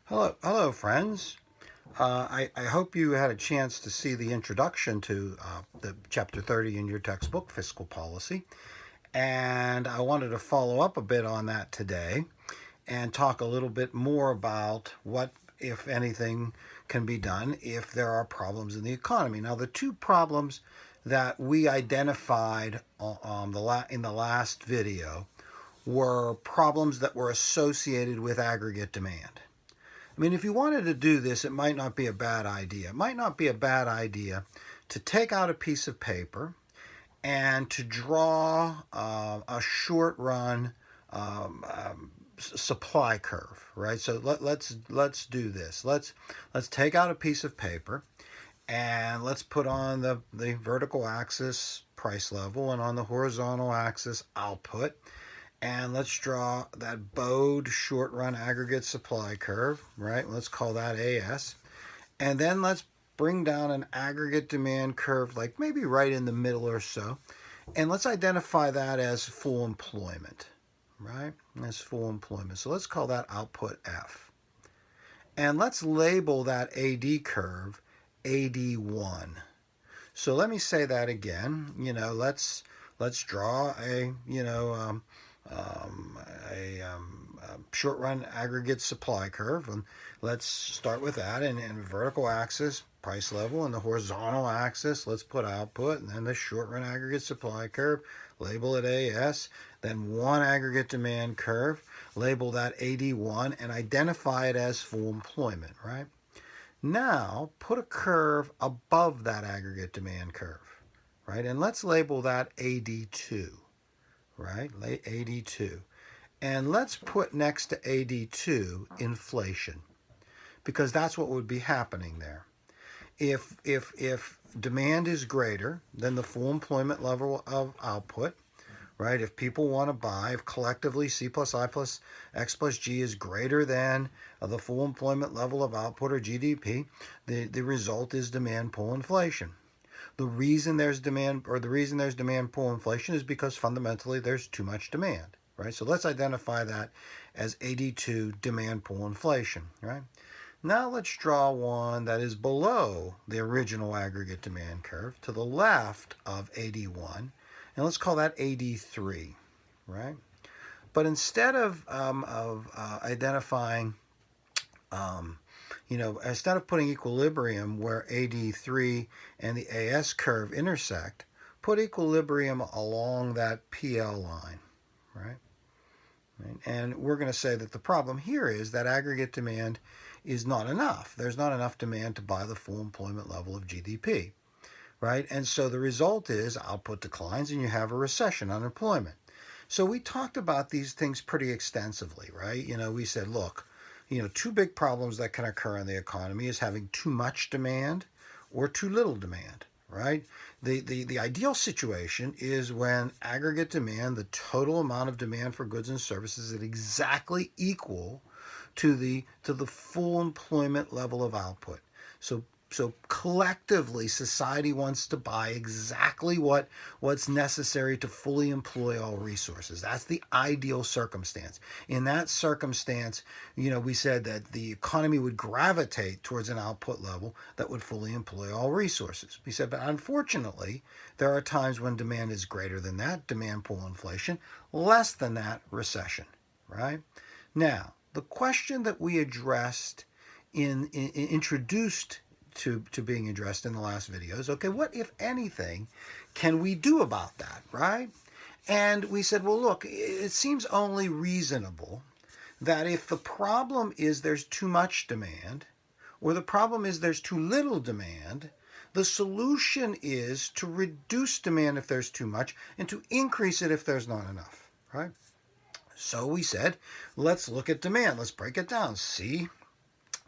Hello, friends. I hope you had a chance to see the introduction to the chapter 30 in your textbook, Fiscal Policy. And I wanted to follow up a bit on that today and talk a little bit more about what, if anything, can be done if there are problems in the economy. Now, the two problems that we identified in the last video were problems that were associated with aggregate demand. I mean, if you wanted to do this, it might not be a bad idea. It might not be a bad idea to take out a piece of paper and to draw a short run supply curve, right? So let's do this. Let's take out a piece of paper and let's put on the vertical axis price level and on the horizontal axis output. And let's draw that bowed short run aggregate supply curve, right? Let's call that AS. And then let's bring down an aggregate demand curve, like maybe right in the middle or so. And let's identify that as full employment, right? As full employment. So let's call that output F. And let's label that AD curve AD1. So let me say that again. Let's draw a short run aggregate supply curve, and let's start with that. And vertical axis price level, and the horizontal axis let's put output, and then the short run aggregate supply curve, label it AS. Then one aggregate demand curve, label that AD1, and identify it as full employment, right? Now put a curve above that aggregate demand curve, right? And let's label that AD2, right? AD2. And let's put next to AD2 inflation, because that's what would be happening there. If demand is greater than the full employment level of output, right? If people want to buy, if collectively C plus I plus X plus G is greater than the full employment level of output or GDP, the result is demand pull inflation. The reason there's demand pull inflation is because fundamentally there's too much demand, right? So let's identify that as AD2 demand pull inflation, right? Now let's draw one that is below the original aggregate demand curve to the left of AD1, and let's call that AD3, right? But instead of identifying instead of putting equilibrium where AD3 and the AS curve intersect, put equilibrium along that PL line, right? And we're going to say that the problem here is that aggregate demand is not enough. There's not enough demand to buy the full employment level of GDP, right? And so the result is output declines and you have a recession, unemployment. So we talked about these things pretty extensively, right? We said, look, two big problems that can occur in the economy is having too much demand or too little demand, right? The ideal situation is when aggregate demand, the total amount of demand for goods and services, is exactly equal to the full employment level of output. So collectively, society wants to buy exactly what's necessary to fully employ all resources. That's the ideal circumstance. In that circumstance, we said that the economy would gravitate towards an output level that would fully employ all resources. We said, but unfortunately, there are times when demand is greater than that, demand pull inflation, less than that, recession, right? Now, the question that we addressed introduced to being addressed in the last videos. Okay, what, if anything, can we do about that, right? And we said, well, look, it seems only reasonable that if the problem is there's too much demand, or the problem is there's too little demand, the solution is to reduce demand if there's too much and to increase it if there's not enough, right? So we said, let's look at demand. Let's break it down. C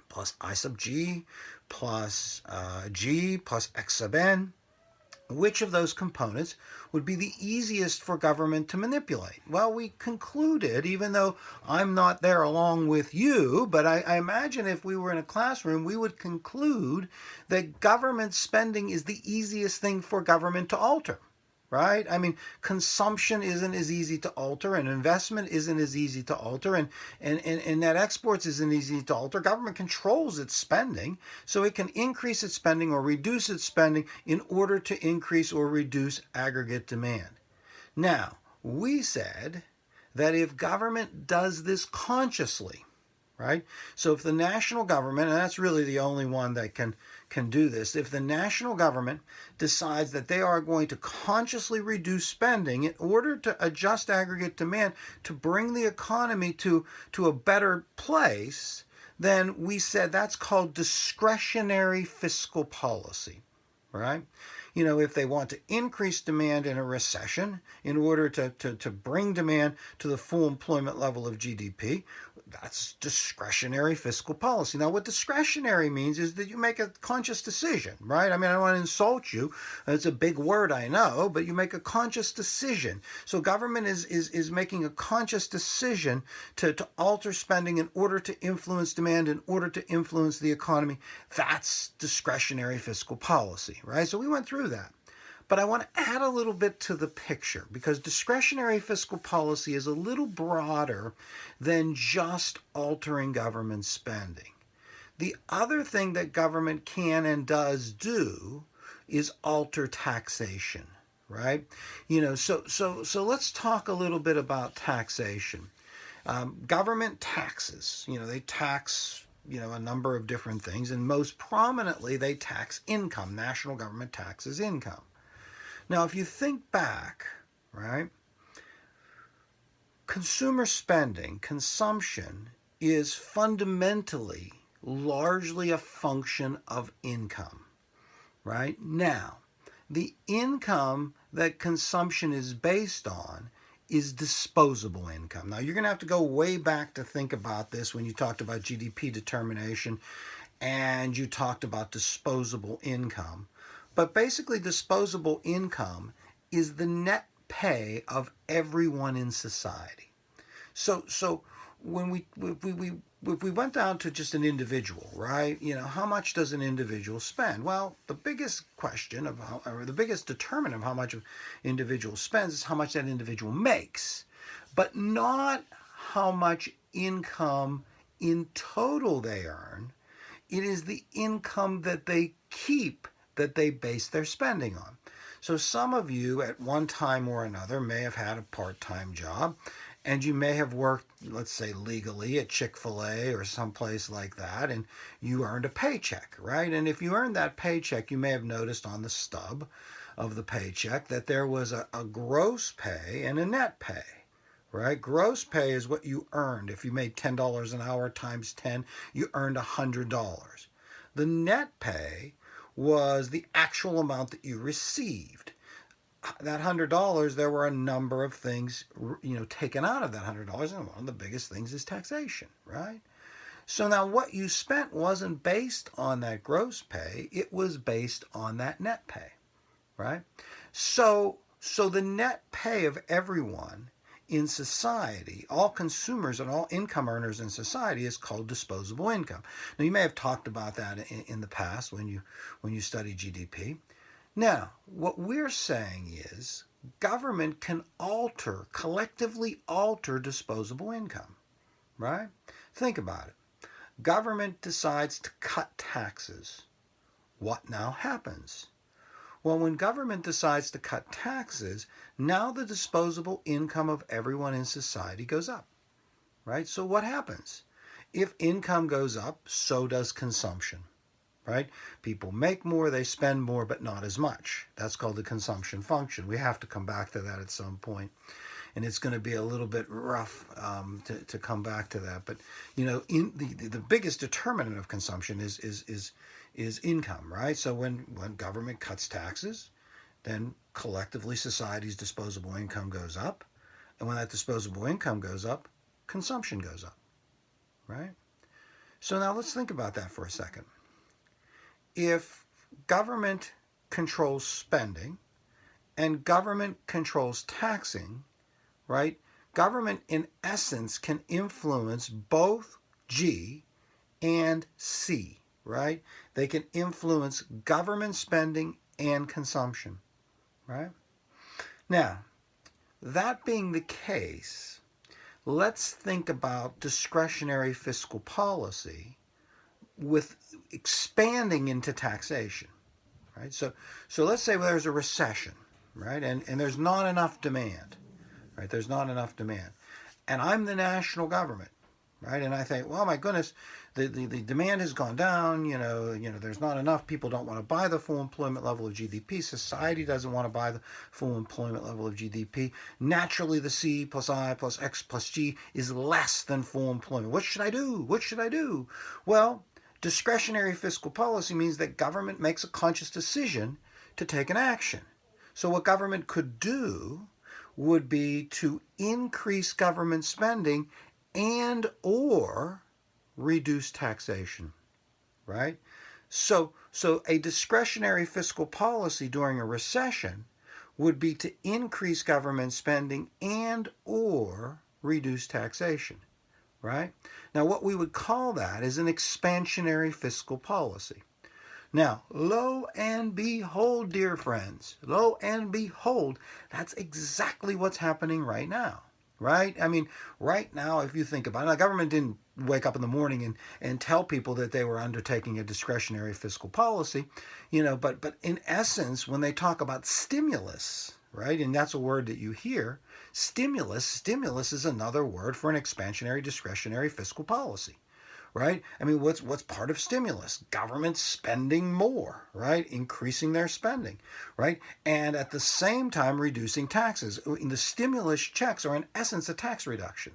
plus I sub G plus G plus X sub N. Which of those components would be the easiest for government to manipulate? Well, we concluded, even though I'm not there along with you, but I imagine if we were in a classroom, we would conclude that government spending is the easiest thing for government to alter. right? I mean, consumption isn't as easy to alter, and investment isn't as easy to alter, and net exports isn't easy to alter. Government controls its spending, so it can increase its spending or reduce its spending in order to increase or reduce aggregate demand. Now, we said that if government does this consciously, right? So if the national government, and that's really the only one that can do this, if the national government decides that they are going to consciously reduce spending in order to adjust aggregate demand to bring the economy to a better place, then we said that's called discretionary fiscal policy, right? You know, if they want to increase demand in a recession in order to bring demand to the full employment level of GDP, that's discretionary fiscal policy. Now, what discretionary means is that you make a conscious decision, right? I mean, I don't want to insult you. It's a big word, I know, but you make a conscious decision. So government is making a conscious decision to alter spending in order to influence demand, in order to influence the economy. That's discretionary fiscal policy, right? So we went through that. But I want to add a little bit to the picture because discretionary fiscal policy is a little broader than just altering government spending. The other thing that government can and does do is alter taxation, right? You know, so let's talk a little bit about taxation. Government taxes, you know, they tax a number of different things, and most prominently they tax income. National government taxes income. Now, if you think back, right, consumer spending, consumption, is fundamentally largely a function of income, right? Now, the income that consumption is based on is disposable income. Now, you're going to have to go way back to think about this when you talked about GDP determination and you talked about disposable income. But basically, disposable income is the net pay of everyone in society. So when if we went down to just an individual, right? You know, how much does an individual spend? Well, the biggest question of how, or the biggest determinant of how much an individual spends is how much that individual makes, but not how much income in total they earn. It is the income that they keep that they base their spending on. So some of you at one time or another may have had a part-time job, and you may have worked, let's say, legally at Chick-fil-A or someplace like that, and you earned a paycheck, right? And if you earned that paycheck, you may have noticed on the stub of the paycheck that there was a gross pay and a net pay, right? Gross pay is what you earned. If you made $10 an hour times 10, you earned $100. The net pay was the actual amount that you received. That $100, there were a number of things, taken out of that $100, and one of the biggest things is taxation, right? So now what you spent wasn't based on that gross pay, it was based on that net pay, right? So the net pay of everyone in society, all consumers and all income earners in society, is called disposable income. Now, you may have talked about that in the past when you study GDP. Now, what we're saying is government can collectively alter disposable income, right? Think about it. Government decides to cut taxes. What now happens? Well, when government decides to cut taxes, now the disposable income of everyone in society goes up, right? So what happens? If income goes up, so does consumption, right? People make more, they spend more, but not as much. That's called the consumption function. We have to come back to that at some point, and it's going to be a little bit rough to come back to that. But in the biggest determinant of consumption is income, right? So when government cuts taxes, then collectively society's disposable income goes up, and when that disposable income goes up, consumption goes up, right? So now let's think about that for a second. If government controls spending and government controls taxing, right? Government in essence can influence both G and C, right? They can influence government spending and consumption, right? Now, that being the case, let's think about discretionary fiscal policy with expanding into taxation, right? So let's say there's a recession, right? And there's not enough demand, right? There's not enough demand. And I'm the national government, right? And I think, well, my goodness, the demand has gone down. There's not enough. People don't want to buy the full employment level of GDP. Society doesn't want to buy the full employment level of GDP. Naturally, the C plus I plus X plus G is less than full employment. What should I do? What should I do? Well, discretionary fiscal policy means that government makes a conscious decision to take an action. So what government could do would be to increase government spending and or reduce taxation, right? So a discretionary fiscal policy during a recession would be to increase government spending and or reduce taxation, right? Now what we would call that is an expansionary fiscal policy. Now, lo and behold, dear friends, lo and behold, that's exactly what's happening right now, right? I mean, right now, if you think about it, the government didn't wake up in the morning and tell people that they were undertaking a discretionary fiscal policy, but in essence, when they talk about stimulus, right, and that's a word that you hear, stimulus is another word for an expansionary discretionary fiscal policy. Right? I mean, what's part of stimulus? Government spending more, right? Increasing their spending, right? And at the same time, reducing taxes. The stimulus checks are in essence a tax reduction,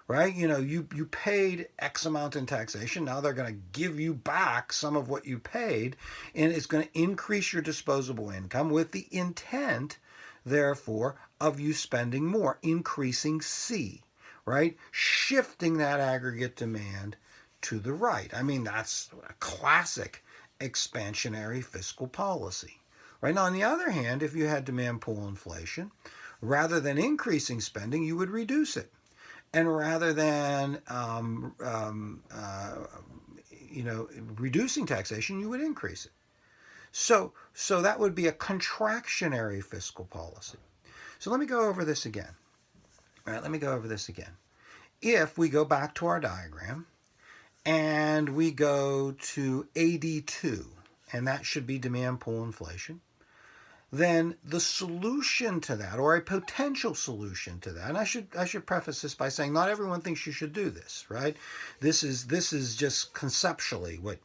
right? You paid X amount in taxation. Now they're going to give you back some of what you paid, and it's going to increase your disposable income with the intent, therefore, of you spending more, increasing C, right? Shifting that aggregate demand to the right. I mean, that's a classic expansionary fiscal policy. Right now, on the other hand, if you had demand pull inflation, rather than increasing spending, you would reduce it. And rather than reducing taxation, you would increase it. So that would be a contractionary fiscal policy. So let me go over this again. All right, let me go over this again. If we go back to our diagram, and we go to AD2, and that should be demand pull inflation, then the solution to that, or a potential solution to that, and I should preface this by saying not everyone thinks you should do this, right? This is just conceptually what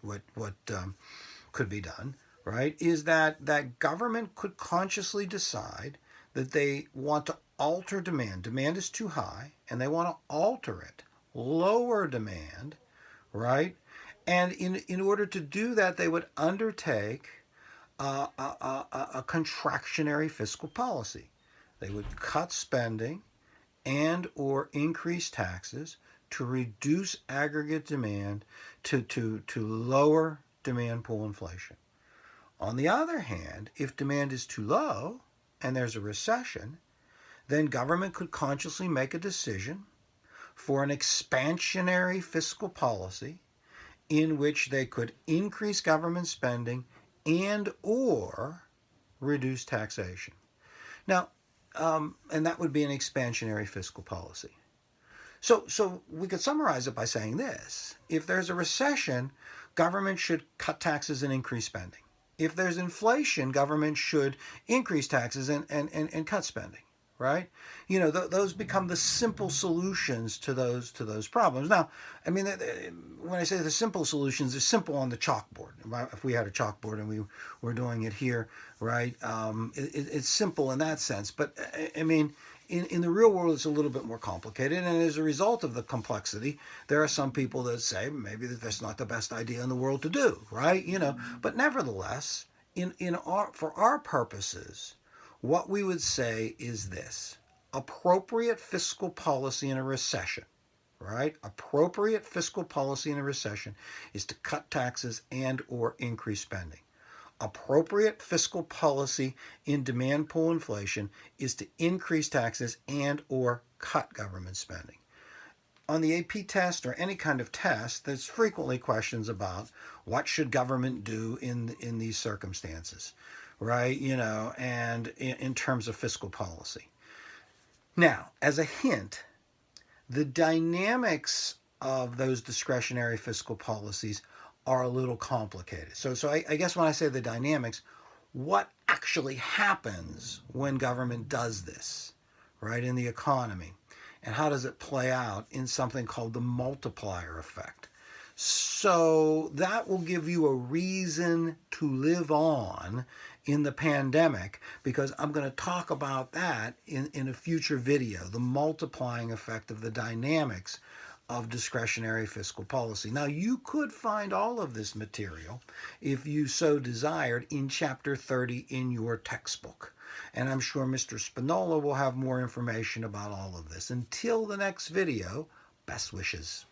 could be done, right? Is that government could consciously decide that they want to alter demand. Demand is too high, and they want to alter it, lower demand, right? And in order to do that, they would undertake a contractionary fiscal policy. They would cut spending and or increase taxes to reduce aggregate demand, to lower demand pull inflation. On the other hand, if demand is too low and there's a recession, then government could consciously make a decision for an expansionary fiscal policy in which they could increase government spending and or reduce taxation. Now, and that would be an expansionary fiscal policy. So we could summarize it by saying this. If there's a recession, government should cut taxes and increase spending. If there's inflation, government should increase taxes and cut spending. Right? Those become the simple solutions to those problems. Now, I mean, when I say the simple solutions, they're simple on the chalkboard. If we had a chalkboard and we were doing it here, right? It's simple in that sense. But I mean, in the real world, it's a little bit more complicated. And as a result of the complexity, there are some people that say maybe that's not the best idea in the world to do, right? But nevertheless, for our purposes, what we would say is this: appropriate fiscal policy in a recession, right? Appropriate fiscal policy in a recession is to cut taxes and or increase spending. Appropriate fiscal policy in demand pull inflation is to increase taxes and or cut government spending. On the AP test or any kind of test, there's frequently questions about what should government do in these circumstances. right? And in terms of fiscal policy. Now, as a hint, the dynamics of those discretionary fiscal policies are a little complicated. So I guess when I say the dynamics, what actually happens when government does this, right, in the economy? And how does it play out in something called the multiplier effect? So that will give you a reason to live on in the pandemic, because I'm going to talk about that in a future video, the multiplying effect of the dynamics of discretionary fiscal policy. Now, you could find all of this material, if you so desired, in Chapter 30 in your textbook. And I'm sure Mr. Spinola will have more information about all of this. Until the next video, best wishes.